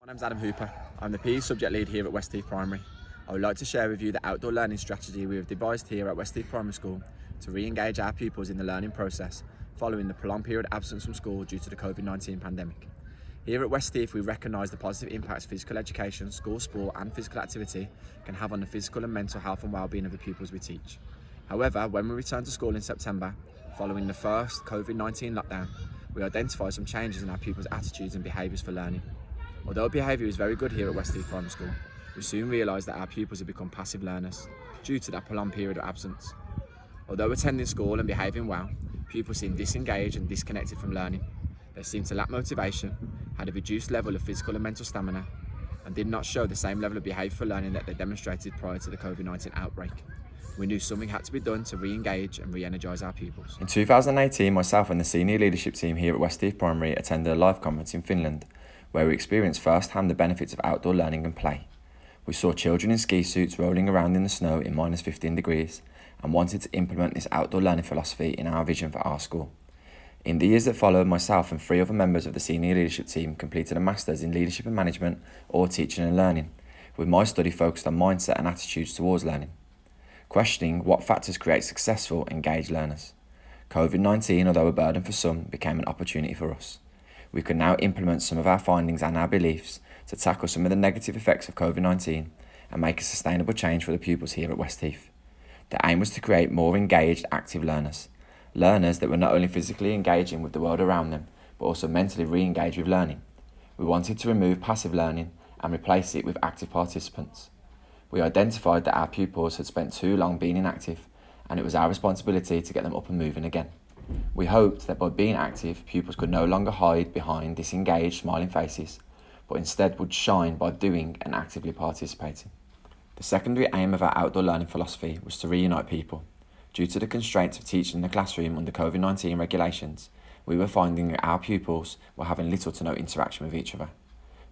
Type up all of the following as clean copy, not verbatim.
My name's Adam Hooper. I'm the PE subject lead here at West Heath Primary. I would like to share with you the outdoor learning strategy we have devised here at West Heath Primary School to re-engage our pupils in the learning process following the prolonged period of absence from school due to the COVID-19 pandemic. Here at West Heath, we recognise the positive impacts physical education, school sport and physical activity can have on the physical and mental health and well-being of the pupils we teach. However, when we returned to school in September, following the first COVID-19 lockdown, we identified some changes in our pupils' attitudes and behaviours for learning. Although behaviour is very good here at West Heath Primary School, we soon realised that our pupils have become passive learners due to that prolonged period of absence. Although attending school and behaving well, pupils seemed disengaged and disconnected from learning. They seemed to lack motivation, had a reduced level of physical and mental stamina, and did not show the same level of behaviour for learning that they demonstrated prior to the COVID-19 outbreak. We knew something had to be done to re-engage and re-energise our pupils. In 2018, myself and the senior leadership team here at West Heath Primary attended a live conference in Finland, where we experienced firsthand the benefits of outdoor learning and play. We saw children in ski suits rolling around in the snow in minus 15 degrees and wanted to implement this outdoor learning philosophy in our vision for our school. In the years that followed, myself and 3 other members of the senior leadership team completed a Masters in Leadership and Management or Teaching and Learning, with my study focused on mindset and attitudes towards learning, questioning what factors create successful, engaged learners. COVID-19, although a burden for some, became an opportunity for us. We could now implement some of our findings and our beliefs to tackle some of the negative effects of COVID-19 and make a sustainable change for the pupils here at West Heath. The aim was to create more engaged, active learners that were not only physically engaging with the world around them, but also mentally re-engaged with learning. We wanted to remove passive learning and replace it with active participants. We identified that our pupils had spent too long being inactive, and it was our responsibility to get them up and moving again. We hoped that by being active, pupils could no longer hide behind disengaged, smiling faces, but instead would shine by doing and actively participating. The secondary aim of our outdoor learning philosophy was to reunite people. Due to the constraints of teaching in the classroom under COVID-19 regulations, we were finding that our pupils were having little to no interaction with each other.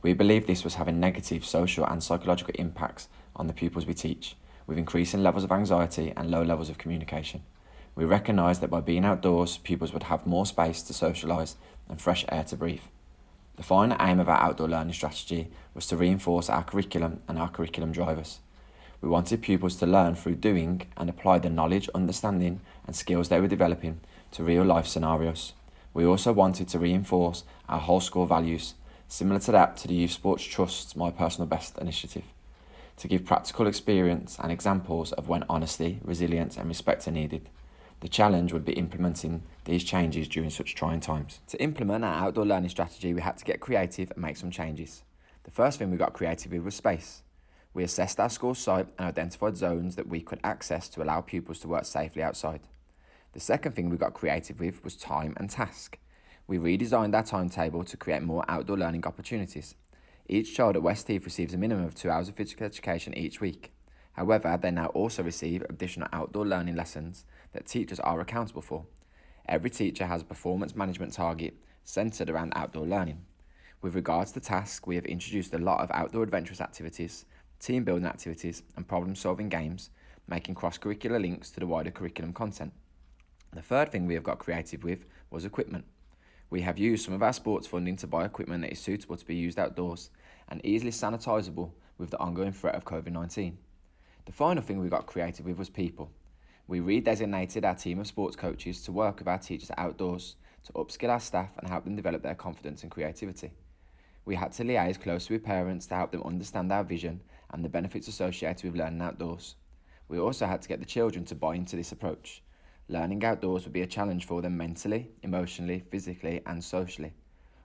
We believed this was having negative social and psychological impacts on the pupils we teach, with increasing levels of anxiety and low levels of communication. We recognised that by being outdoors, pupils would have more space to socialise and fresh air to breathe. The final aim of our outdoor learning strategy was to reinforce our curriculum and our curriculum drivers. We wanted pupils to learn through doing and apply the knowledge, understanding and skills they were developing to real life scenarios. We also wanted to reinforce our whole school values, similar to that to the Youth Sports Trust's My Personal Best initiative, to give practical experience and examples of when honesty, resilience and respect are needed. The challenge would be implementing these changes during such trying times. To implement our outdoor learning strategy, we had to get creative and make some changes. The first thing we got creative with was space. We assessed our school site and identified zones that we could access to allow pupils to work safely outside. The second thing we got creative with was time and task. We redesigned our timetable to create more outdoor learning opportunities. Each child at West Heath receives a minimum of 2 hours of physical education each week. However, they now also receive additional outdoor learning lessons that teachers are accountable for. Every teacher has a performance management target centred around outdoor learning. With regards to tasks, we have introduced a lot of outdoor adventurous activities, team building activities and problem solving games, making cross-curricular links to the wider curriculum content. The third thing we have got creative with was equipment. We have used some of our sports funding to buy equipment that is suitable to be used outdoors and easily sanitisable with the ongoing threat of COVID-19. The final thing we got creative with was people. We redesignated our team of sports coaches to work with our teachers outdoors to upskill our staff and help them develop their confidence and creativity. We had to liaise closely with parents to help them understand our vision and the benefits associated with learning outdoors. We also had to get the children to buy into this approach. Learning outdoors would be a challenge for them mentally, emotionally, physically and socially,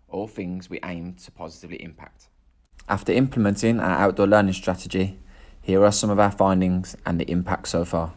all things we aimed to positively impact. After implementing our outdoor learning strategy, here are some of our findings and the impact so far.